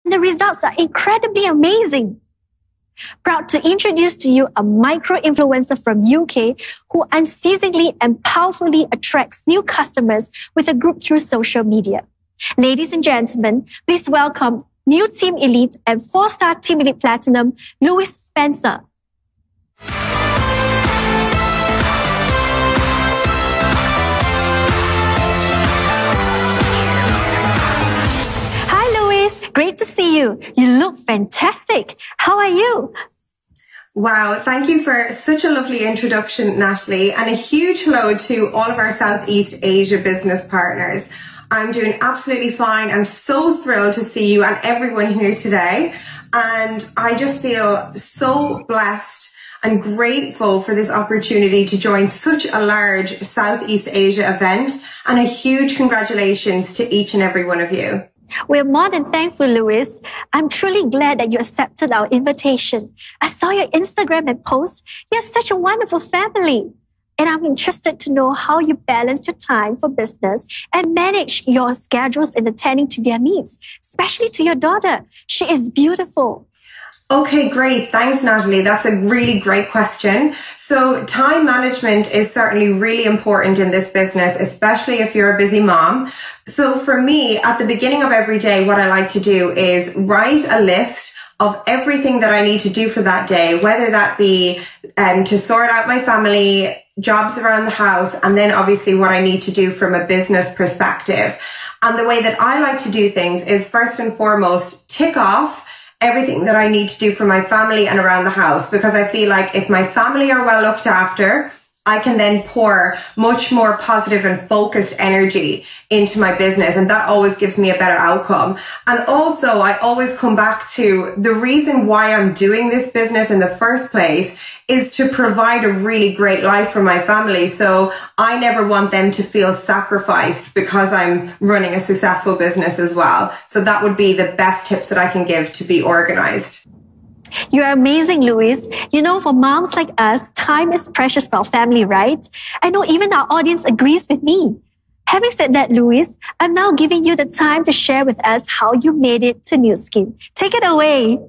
The results are incredibly amazing. Proud to introduce to you a micro-influencer from UK who unceasingly and powerfully attracts new customers with a group through social media. Ladies and gentlemen, please welcome new Team Elite and 4-star Team Elite Platinum, Louise Spencer. Great to see you. You look fantastic. How are you? Wow, thank you for such a lovely introduction, Natalie, and a huge hello to all of our Southeast Asia business partners. I'm doing absolutely fine. I'm so thrilled to see you and everyone here today. And I just feel so blessed and grateful for this opportunity to join such a large Southeast Asia event, and a huge congratulations to each and every one of you. We're more than thankful, Louise. I'm truly glad that you accepted our invitation. I saw your Instagram and post. You're such a wonderful family. And I'm interested to know how you balance your time for business and manage your schedules in attending to their needs, especially to your daughter. She is beautiful. Okay, great. Thanks, Natalie. That's a really great question. So time management is certainly really important in this business, especially if you're a busy mom. So for me, at the beginning of every day, what I like to do is write a list of everything that I need to do for that day, whether that be to sort out my family, jobs around the house, and then obviously what I need to do from a business perspective. And the way that I like to do things is first and foremost, tick off everything that I need to do for my family and around the house, because I feel like if my family are well looked after, I can then pour much more positive and focused energy into my business, and that always gives me a better outcome. And also, I always come back to the reason why I'm doing this business in the first place is to provide a really great life for my family. So I never want them to feel sacrificed because I'm running a successful business as well. So that would be the best tips that I can give to be organized. You're amazing, Louise. You know, for moms like us, time is precious for our family, right? I know even our audience agrees with me. Having said that, Louise, I'm now giving you the time to share with us how you made it to Nu Skin. Take it away.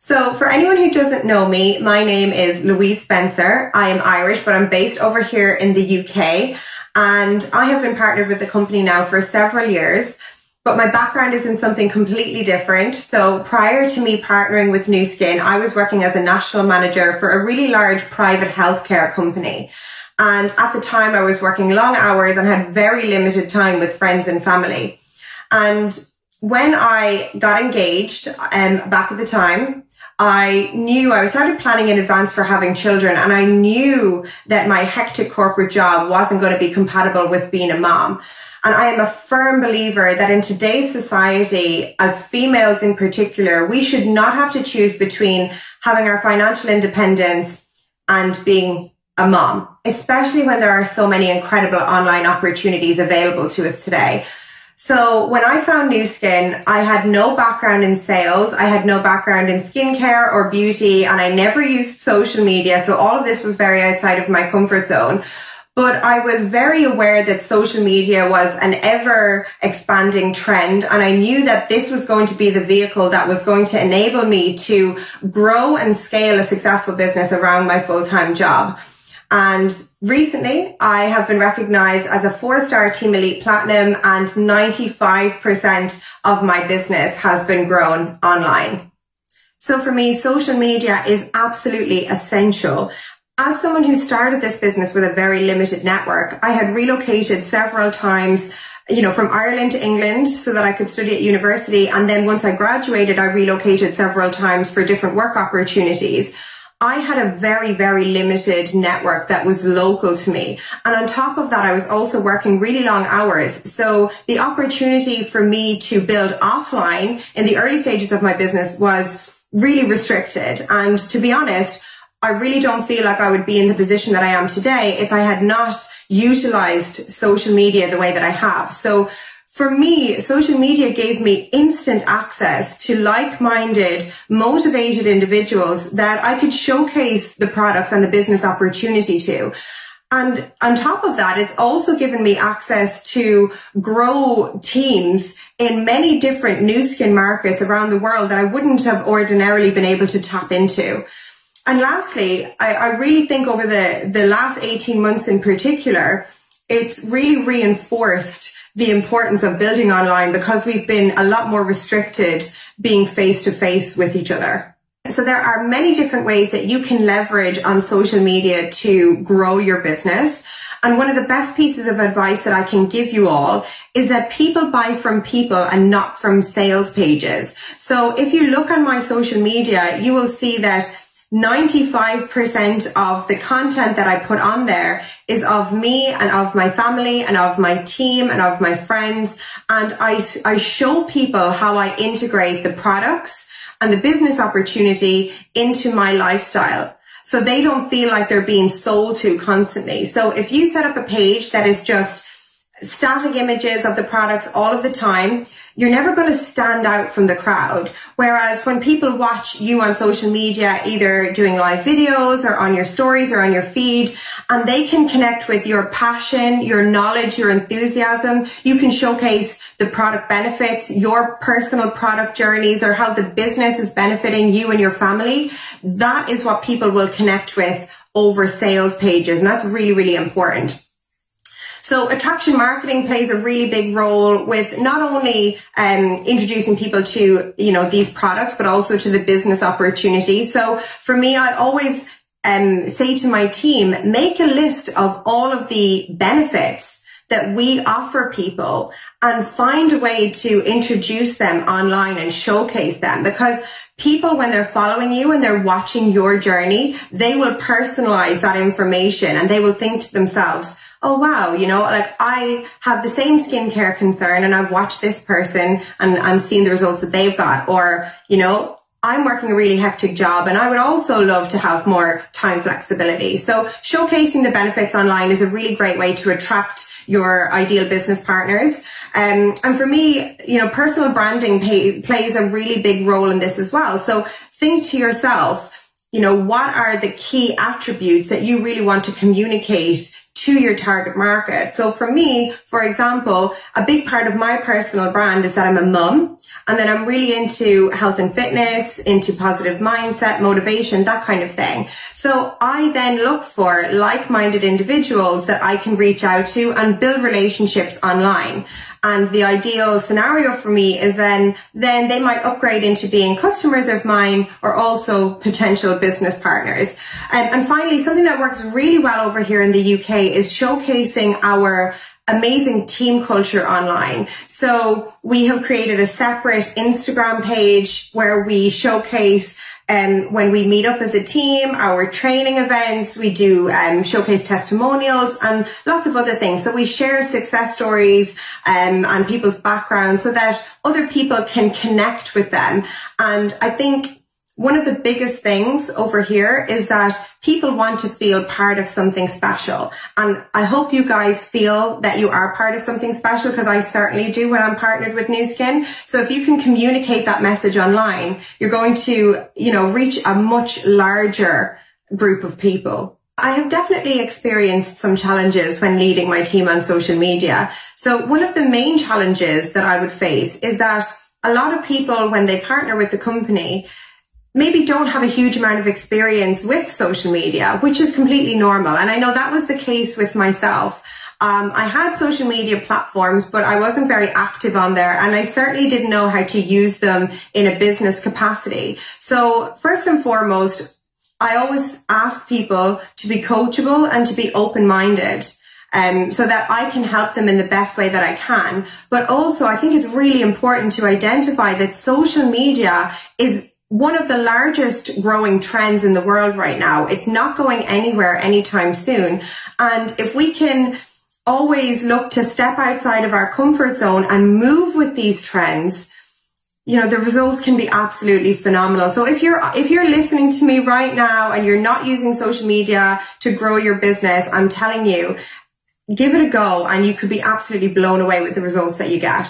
So for anyone who doesn't know me, my name is Louise Spencer. I am Irish, but I'm based over here in the UK. And I have been partnered with the company now for several years. But my background is in something completely different. So prior to me partnering with Nu Skin, I was working as a national manager for a really large private healthcare company. And at the time I was working long hours and had very limited time with friends and family. And when I got engaged back at the time, I started planning in advance for having children, and I knew that my hectic corporate job wasn't going to be compatible with being a mom. And I am a firm believer that in today's society, as females in particular, we should not have to choose between having our financial independence and being a mom, especially when there are so many incredible online opportunities available to us today. So when I found Nu Skin, I had no background in sales. I had no background in skincare or beauty, and I never used social media. So all of this was very outside of my comfort zone. But I was very aware that social media was an ever expanding trend. And I knew that this was going to be the vehicle that was going to enable me to grow and scale a successful business around my full-time job. And recently I have been recognized as a 4-star Team Elite Platinum, and 95% of my business has been grown online. So for me, social media is absolutely essential. As someone who started this business with a very limited network, I had relocated several times, from Ireland to England so that I could study at university. And then once I graduated, I relocated several times for different work opportunities. I had a very, very limited network that was local to me. And on top of that, I was also working really long hours. So the opportunity for me to build offline in the early stages of my business was really restricted. And to be honest, I really don't feel like I would be in the position that I am today if I had not utilized social media the way that I have. So for me, social media gave me instant access to like-minded, motivated individuals that I could showcase the products and the business opportunity to. And on top of that, it's also given me access to grow teams in many different new skin markets around the world that I wouldn't have ordinarily been able to tap into. And lastly, I really think over the last 18 months in particular, it's really reinforced the importance of building online because we've been a lot more restricted being face to face with each other. So there are many different ways that you can leverage on social media to grow your business. And one of the best pieces of advice that I can give you all is that people buy from people and not from sales pages. So if you look on my social media, you will see that 95% of the content that I put on there is of me and of my family and of my team and of my friends. And I show people how I integrate the products and the business opportunity into my lifestyle, so they don't feel like they're being sold to constantly. So if you set up a page that is just static images of the products all of the time, you're never going to stand out from the crowd. Whereas when people watch you on social media, either doing live videos or on your stories or on your feed, and they can connect with your passion, your knowledge, your enthusiasm, you can showcase the product benefits, your personal product journeys, or how the business is benefiting you and your family. That is what people will connect with over sales pages. And that's really, really important. So attraction marketing plays a really big role with not only introducing people to, these products, but also to the business opportunity. So for me, I always say to my team, make a list of all of the benefits that we offer people and find a way to introduce them online and showcase them, because people, when they're following you and they're watching your journey, they will personalize that information and they will think to themselves, oh wow, I have the same skincare concern and I've watched this person and seen the results that they've got. Or, I'm working a really hectic job and I would also love to have more time flexibility. So showcasing the benefits online is a really great way to attract your ideal business partners. And for me, personal branding plays a really big role in this as well. So think to yourself, what are the key attributes that you really want to communicate to your target market? So for me, for example, a big part of my personal brand is that I'm a mum, and then I'm really into health and fitness, into positive mindset, motivation, that kind of thing. So I then look for like-minded individuals that I can reach out to and build relationships online. And the ideal scenario for me is then they might upgrade into being customers of mine or also potential business partners. And finally, something that works really well over here in the UK is showcasing our amazing team culture online. So we have created a separate Instagram page where we showcase when we meet up as a team, our training events, we do showcase testimonials and lots of other things. So we share success stories and people's backgrounds so that other people can connect with them. And I think one of the biggest things over here is that people want to feel part of something special. And I hope you guys feel that you are part of something special, because I certainly do when I'm partnered with Nu Skin. So if you can communicate that message online, you're going to, reach a much larger group of people. I have definitely experienced some challenges when leading my team on social media. So one of the main challenges that I would face is that a lot of people, when they partner with the company, maybe don't have a huge amount of experience with social media, which is completely normal. And I know that was the case with myself. I had social media platforms, but I wasn't very active on there. And I certainly didn't know how to use them in a business capacity. So first and foremost, I always ask people to be coachable and to be open-minded. So that I can help them in the best way that I can. But also, I think it's really important to identify that social media is one of the largest growing trends in the world right now. It's not going anywhere anytime soon. And if we can always look to step outside of our comfort zone and move with these trends, the results can be absolutely phenomenal. So if you're listening to me right now and you're not using social media to grow your business, I'm telling you, give it a go and you could be absolutely blown away with the results that you get.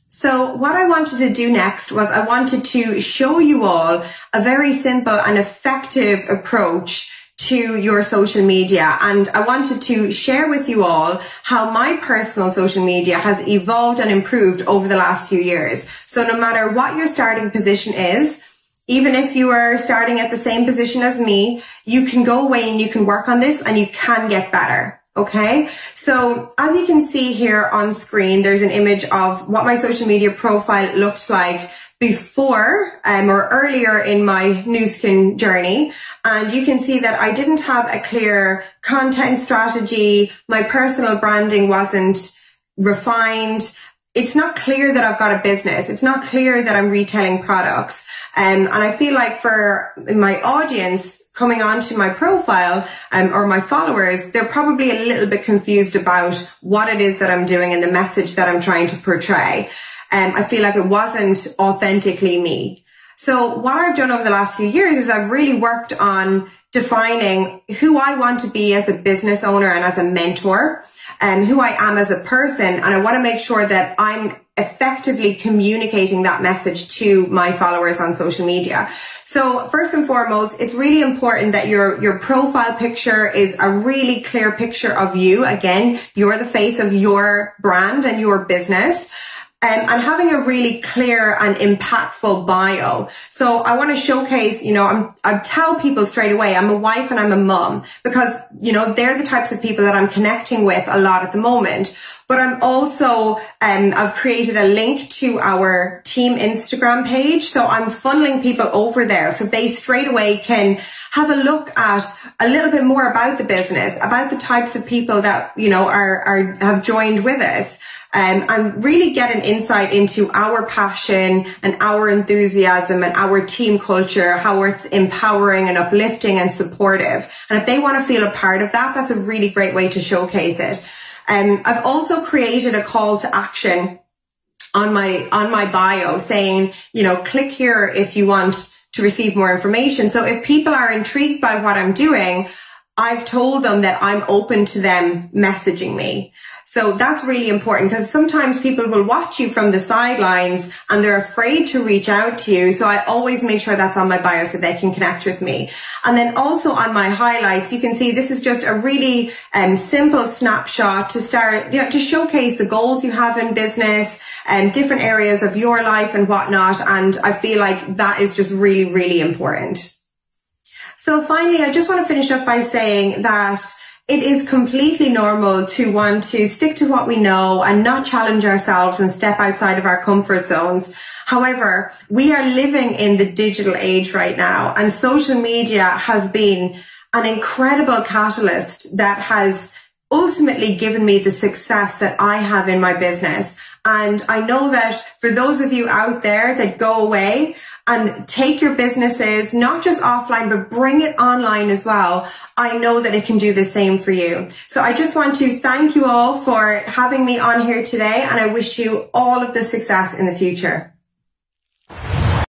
So what I wanted to do next was I wanted to show you all a very simple and effective approach to your social media. And I wanted to share with you all how my personal social media has evolved and improved over the last few years. So no matter what your starting position is, even if you are starting at the same position as me, you can go away and you can work on this and you can get better. Okay, so as you can see here on screen, there's an image of what my social media profile looked like before or earlier in my Nu Skin journey. And you can see that I didn't have a clear content strategy. My personal branding wasn't refined. It's not clear that I've got a business. It's not clear that I'm retailing products. And I feel like for my audience coming onto my profile or my followers, they're probably a little bit confused about what it is that I'm doing and the message that I'm trying to portray. I feel like it wasn't authentically me. So what I've done over the last few years is I've really worked on defining who I want to be as a business owner and as a mentor, and who I am as a person. And I want to make sure that I'm effectively communicating that message to my followers on social media. So first and foremost, it's really important that your profile picture is a really clear picture of you. Again, you're the face of your brand and your business. And having a really clear and impactful bio. So I want to showcase, I tell people straight away, I'm a wife and I'm a mom, because, they're the types of people that I'm connecting with a lot at the moment. But I'm also, I've created a link to our team Instagram page. So I'm funneling people over there so they straight away can have a look at a little bit more about the business, about the types of people that, have joined with us. And really get an insight into our passion and our enthusiasm and our team culture, how it's empowering and uplifting and supportive. And if they want to feel a part of that, that's a really great way to showcase it. I've also created a call to action on my bio saying, click here if you want to receive more information. So if people are intrigued by what I'm doing, I've told them that I'm open to them messaging me. So that's really important, because sometimes people will watch you from the sidelines and they're afraid to reach out to you. So I always make sure that's on my bio so they can connect with me. And then also on my highlights, you can see this is just a really simple snapshot to start, to showcase the goals you have in business and different areas of your life and whatnot. And I feel like that is just really, really important. So finally, I just want to finish up by saying that it is completely normal to want to stick to what we know and not challenge ourselves and step outside of our comfort zones. However, we are living in the digital age right now, and social media has been an incredible catalyst that has ultimately given me the success that I have in my business. And I know that for those of you out there that go away and take your businesses, not just offline, but bring it online as well, I know that it can do the same for you. So I just want to thank you all for having me on here today, and I wish you all of the success in the future.